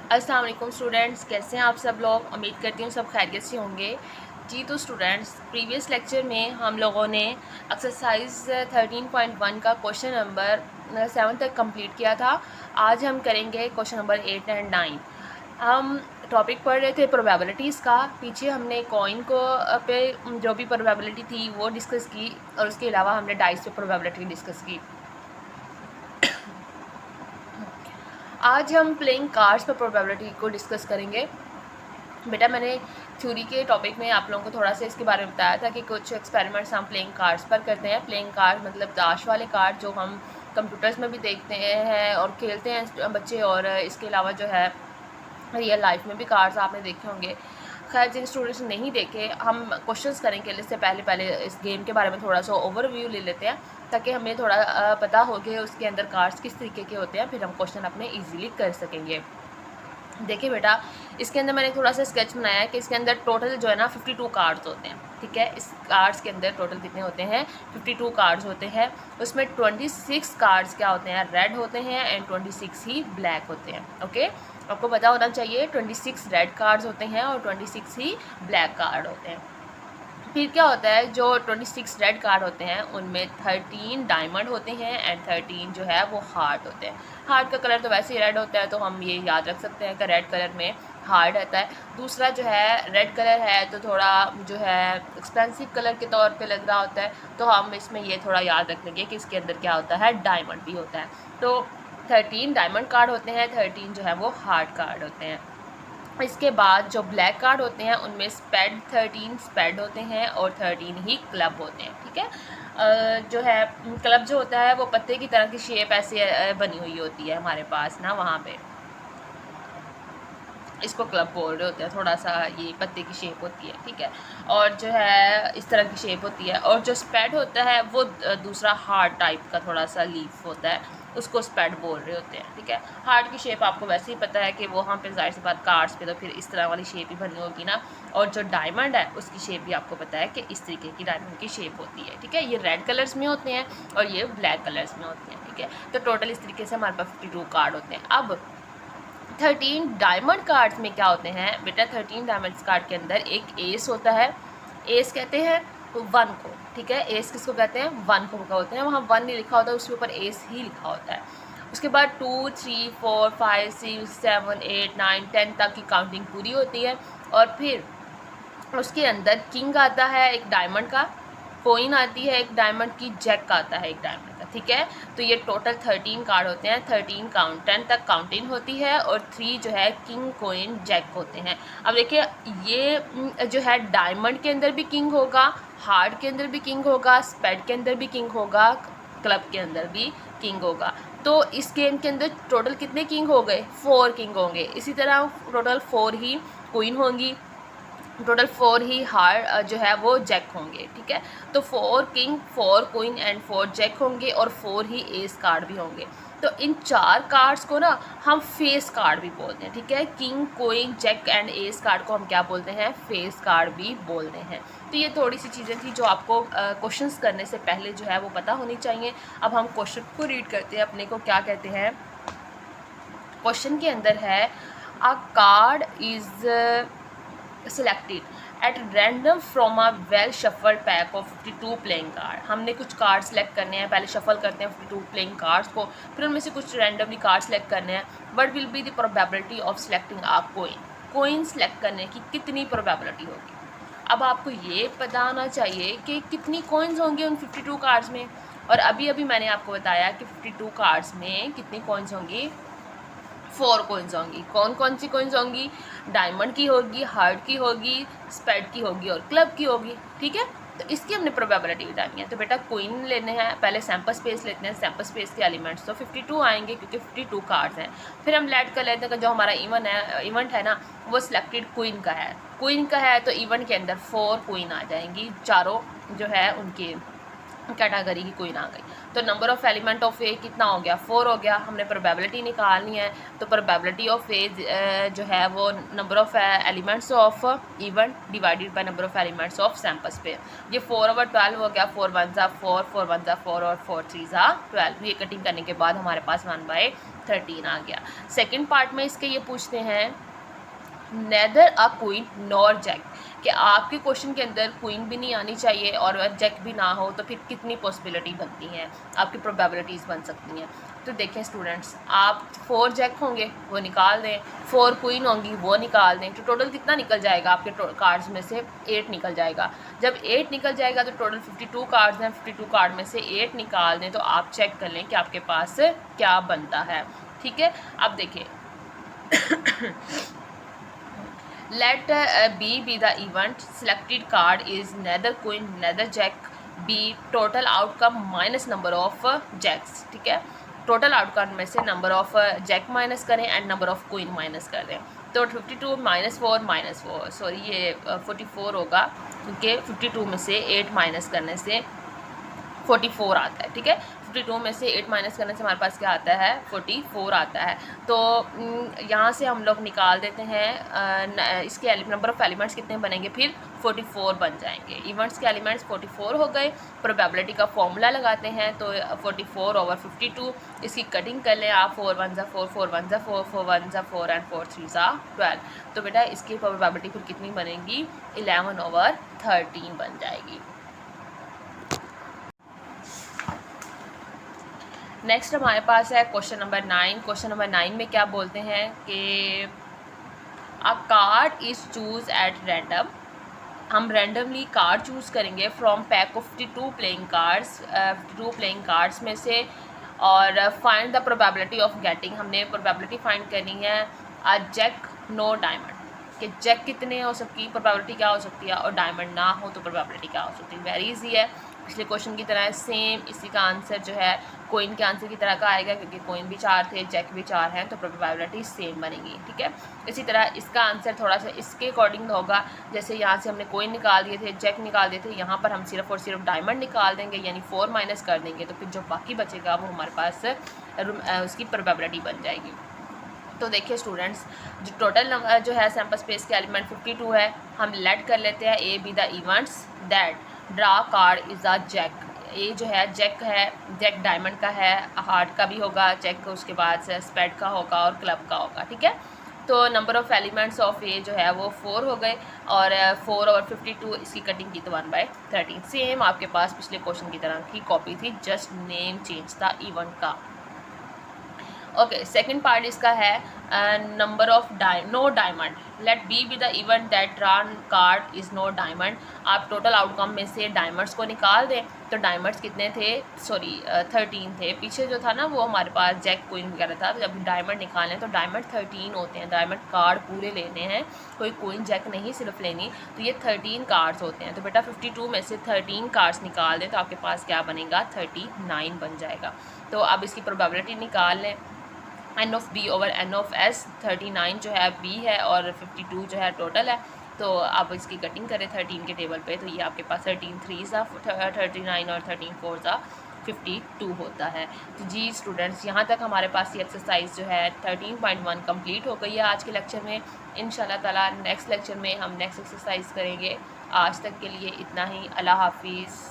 अस्सलाम वालेकुम स्टूडेंट्स, कैसे हैं आप सब लोग। उम्मीद करती हूँ सब खैरियत से होंगे जी। तो स्टूडेंट्स, प्रीवियस लेक्चर में हम लोगों ने एक्सरसाइज 13.1 का क्वेश्चन नंबर 7 तक कंप्लीट किया था। आज हम करेंगे क्वेश्चन नंबर 8 एंड 9। हम टॉपिक पढ़ रहे थे प्रोबेबिलिटीज़ का। पीछे हमने कॉइन को पे जो भी प्रोबेबिलिटी थी वो डिस्कस की, और उसके अलावा हमने डाइस पे प्रोबेबिलिटी डिस्कस की। आज हम प्लेइंग कार्ड्स पर प्रोबेबिलिटी को डिस्कस करेंगे। बेटा, मैंने थ्योरी के टॉपिक में आप लोगों को थोड़ा सा इसके बारे में बताया था कि कुछ एक्सपेरिमेंट्स हम प्लेइंग कार्ड्स पर करते हैं। प्लेइंग कार्ड मतलब दाश वाले कार्ड जो हम कंप्यूटर्स में भी देखते हैं और खेलते हैं बच्चे, और इसके अलावा जो है रियल लाइफ में भी कार्ड्स आपने देखे होंगे। खैर, जिन स्टूडेंट्स ने नहीं देखे, हम क्वेश्चंस करेंगे इससे पहले इस गेम के बारे में थोड़ा सा ओवरव्यू ले लेते हैं, ताकि हमें थोड़ा पता हो कि उसके अंदर कार्ड्स किस तरीके के होते हैं, फिर हम क्वेश्चन अपने ईजिली कर सकेंगे। देखिए बेटा, इसके अंदर मैंने थोड़ा सा स्केच बनाया है कि इसके अंदर टोटल जो है ना 52 कार्ड्स होते हैं। ठीक है, इस कार्ड्स के अंदर टोटल कितने होते हैं? 52 कार्ड्स होते हैं। उसमें 26 कार्ड्स क्या होते हैं? रेड होते हैं, एंड 26 ही ब्लैक होते हैं। ओके, आपको पता होना चाहिए 26 रेड कार्ड्स होते हैं और 26 ही ब्लैक कार्ड होते हैं। फिर क्या होता है, जो 26 रेड कार्ड होते हैं उनमें 13 डायमंड होते हैं एंड 13 जो है वो हार्ट होते हैं। हार्ट का कलर तो वैसे ही रेड होता है, तो हम ये याद रख सकते हैं कि रेड कलर में हार्ट रहता है। दूसरा जो है रेड कलर है तो थोड़ा जो है एक्सपेंसिव कलर के तौर पे लग रहा होता है, तो हम इसमें ये थोड़ा याद रख लेंगे कि इसके अंदर क्या होता है, डायमंड भी होता है। तो 13 डायमंड कार्ड होते हैं, 13 जो है वो हार्ट कार्ड होते हैं। इसके बाद जो ब्लैक कार्ड होते हैं उनमें स्पेड 13 स्पेड होते हैं और 13 ही क्लब होते हैं। ठीक है, जो है क्लब जो होता है वो पत्ते की तरह की शेप ऐसे बनी हुई होती है हमारे पास ना, वहाँ पे इसको क्लब बोल रहे होते हैं। थोड़ा सा ये पत्ते की शेप होती है। ठीक है, और जो है इस तरह की शेप होती है। और जो स्पेड होता है वो दूसरा हार्ट टाइप का थोड़ा सा लीफ होता है, उसको स्पेड बोल रहे होते हैं। ठीक है, हार्ट की शेप आपको वैसे ही पता है कि वहाँ पे जाहिर सी बात कार्ड्स पे तो फिर इस तरह वाली शेप ही बनी होगी ना। और जो डायमंड है उसकी शेप भी आपको पता है कि इस तरीके की डायमंड की शेप होती है। ठीक है, ये रेड कलर्स में होते हैं और ये ब्लैक कलर्स में होते हैं। ठीक है, तो टोटल इस तरीके से हमारे पास 52 कार्ड होते हैं। अब 13 डायमंड कार्ड्स में क्या होते हैं बेटा? 13 डायमंड्स कार्ड के अंदर एक एस होता है। एस कहते हैं वन को। ठीक है, एस किसको कहते हैं? वन को होते हैं। वहाँ वन नहीं लिखा होता, उसके ऊपर एस ही लिखा होता है। उसके बाद 2 3 4 5 6 7 8 9 10 तक की काउंटिंग पूरी होती है। और फिर उसके अंदर किंग आता है एक डायमंड का, कोइन आती है एक डायमंड की, जैक आता है एक डायमंड का। ठीक है, तो ये टोटल 13 कार्ड होते हैं। 13 10 तक काउंटिंग होती है और 3 जो है किंग कोइन जैक होते हैं। अब देखिए, ये जो है डायमंड के अंदर भी किंग होगा, हार्ट के अंदर भी किंग होगा, स्पेड के अंदर भी किंग होगा, क्लब के अंदर भी किंग होगा। तो इस गेम के अंदर टोटल कितने किंग हो गए? 4 किंग होंगे। इसी तरह टोटल 4 ही क्वीन होंगी, टोटल 4 ही हार जो है वो जैक होंगे। ठीक है, तो 4 किंग 4 क्वीन एंड 4 जैक होंगे और 4 ही एस कार्ड भी होंगे। तो इन 4 कार्ड्स को ना हम फेस कार्ड भी बोलते हैं। ठीक है, king queen jack and ace card को हम क्या बोलते हैं? फेस कार्ड भी बोलते हैं। तो ये थोड़ी सी चीज़ें थी जो आपको क्वेश्चंस करने से पहले जो है वो पता होनी चाहिए। अब हम क्वेश्चन को रीड करते हैं, अपने को क्या कहते हैं। क्वेश्चन के अंदर है अ card is selected at random from a well shuffled pack of 52 playing card। हमने कुछ कार्ड सेलेक्ट करने हैं, पहले शफल करते हैं 52 प्लेइंग कार्ड्स को, फिर उनमें से कुछ रैंडमली कार्ड सेलेक्ट करने हैं। What will be the probability of selecting a coin? Coin select करने की कितनी प्रोबेबिलिटी होगी? अब आपको ये पता होना चाहिए कि कितनी कॉइन्स होंगी उन 52 कार्ड्स में। और अभी अभी मैंने आपको बताया कि 52 कार्ड्स में कितनी कॉइन्स होंगी? 4 कॉइन्स होंगी। कौन कौन सी कॉइन्स होंगी? डायमंड की होगी, हार्ट की होगी, स्पेड की होगी और क्लब की होगी। ठीक है, तो इसकी हमने प्रोबेबिलिटी बतानी है। तो बेटा कोइन लेने हैं, पहले सैम्पल स्पेस लेते हैं। सैम्पल स्पेस के एलिमेंट्स तो 52 आएंगे क्योंकि 52 कार्ड्स हैं। फिर हम लेट कर लेते हैं कि जो हमारा इवेंट है ना वो सिलेक्टेड क्वीन का है। क्वीन का है तो इवेंट के अंदर 4 क्वीन आ जाएंगी, चारों जो है उनकी कैटेगरी की क्वीन आ गई। तो नंबर ऑफ़ एलिमेंट ऑफ ए कितना हो गया? 4 हो गया। हमने प्रोबेबिलिटी निकालनी है, तो प्रोबेबिलिटी ऑफ ए जो है वो number of elements of event divided by number of elements of samples पे। ये 4/12 हो गया। 4 1 ज़ा 4, 4 1 ज़ा 4 और 4 3 ज़ा 12। ये कटिंग करने के बाद हमारे पास 1/12 13 आ गया। सेकंड पार्ट में इसके ये पूछते हैं neither a queen nor jack, कि आपके क्वेश्चन के अंदर क्वीन भी नहीं आनी चाहिए और जैक भी ना हो, तो फिर कितनी पॉसिबिलिटी बनती हैं, आपकी प्रोबेबिलिटीज़ बन सकती हैं। तो देखें स्टूडेंट्स, आप 4 जैक होंगे वो निकाल दें, 4 क्वीन होंगी वो निकाल दें, तो टोटल कितना निकल जाएगा आपके कार्ड्स में से 8 निकल जाएगा। जब 8 निकल जाएगा तो टोटल 52 कार्ड्स हैं, 52 कार्ड में से 8 निकाल दें, तो आप चेक कर लें कि आपके पास क्या बनता है। ठीक है, अब देखिए let B be the event, selected card is neither queen neither jack, B total outcome minus number of jacks। ठीक है, टोटल आउटकम में से नंबर ऑफ जैक माइनस करें and number of queen minus कर दें। तो 52 -4 सॉरी ये 44 होगा, क्योंकि 52 में से 8 माइनस करने से 44 आता है। ठीक है, 52 में से 8 माइनस करने से हमारे पास क्या आता है, 44 आता है। तो यहाँ से हम लोग निकाल देते हैं इसके नंबर ऑफ़ एलिमेंट्स कितने बनेंगे, फिर 44 बन जाएंगे। इवेंट्स के एलिमेंट्स 44 हो गए। प्रोबेबिलिटी का फॉर्मूला लगाते हैं, तो 44/52, इसकी कटिंग कर लें आप, 4 1 4 4 1 4 4 1 4 एंड 4 3 12। तो बेटा इसकी प्रोबेबिलिटी फिर कितनी बनेगी, 11/13 बन जाएगी। नेक्स्ट हमारे पास है क्वेश्चन नंबर 9। क्वेश्चन नंबर 9 में क्या बोलते हैं कि अ card is choose at random, हम रैंडमली कार्ड चूज़ करेंगे from pack of 52 playing cards, 52 playing cards में से, और find the probability of getting, हमने प्रोबेबिलिटी फाइंड करनी है अ जैक नो डायमंड, कि जैक कितने हो सकती, प्रोबेबिलिटी क्या हो सकती है, और डायमंड ना हो तो प्रोबेबिलिटी क्या हो सकती है। वेरी इजी है, पिछले क्वेश्चन की तरह सेम इसी का आंसर जो है कोइन के आंसर की तरह का आएगा, क्योंकि कोइन भी 4 थे, जैक भी 4 हैं, तो प्रोबेबिलिटी सेम बनेगी। ठीक है, इसी तरह इसका आंसर थोड़ा सा इसके अकॉर्डिंग होगा, जैसे यहाँ से हमने कोइन निकाल दिए थे, जैक निकाल दिए थे, यहाँ पर हम सिर्फ और सिर्फ डायमंड निकाल देंगे, यानी 4 माइनस कर देंगे, तो फिर जो बाकी बचेगा वो हमारे पास उसकी प्रोबेबिलिटी बन जाएगी। तो देखिए स्टूडेंट्स, जो टोटल नंबर जो है सैम्पल स्पेस के एलिमेंट 52 है, हम लेट कर लेते हैं A B the events that draw card is a jack. ये जो है जैक है, जैक डायमंड का है, हार्ट का भी होगा जैक, उसके बाद से स्पेड का होगा और क्लब का होगा। ठीक है, तो नंबर ऑफ़ एलिमेंट्स ऑफ ए जो है वो 4 हो गए, और 4/52 इसकी कटिंग की तो 1/13। सेम आपके पास पिछले क्वेश्चन की तरह की कॉपी थी, जस्ट नेम चेंज था इवेंट का। ओके, सेकंड पार्ट इसका है number of no diamond, let B be the event that drawn card is no diamond. आप टोटल आउटकम में से डायमंड्स को निकाल दें, तो डायमंड्स कितने थे, सॉरी 13 थे। पीछे जो था ना वो हमारे पास जैक क्वीन वगैरह था, तो जब डायमंड निकालें तो डायमंड 13 होते हैं, डायमंड कार्ड पूरे लेने हैं, कोई क्वीन जैक नहीं सिर्फ लेनी, तो ये 13 कार्ड्स होते हैं। तो बेटा 52 में से 13 कार्ड्स निकाल दें, तो आपके पास क्या बनेगा, 39 बन जाएगा। तो अब इसकी प्रोबेबिलिटी निकाल लें, N of B over N of S, 39 जो है बी है और 52 जो है टोटल है। तो आप इसकी कटिंग करें 13 के टेबल पे, तो ये आपके पास 13 3 39 और 13 4 52 होता है। तो जी स्टूडेंट्स, यहाँ तक हमारे पास ये एक्सरसाइज जो है 13.1 कंप्लीट हो गई है आज के लेक्चर में। इंशाल्लाह ताला नेक्स्ट लेक्चर में हम नेक्स्ट एक्सरसाइज करेंगे। आज तक के लिए इतना ही, अल्लाह हाफिज़।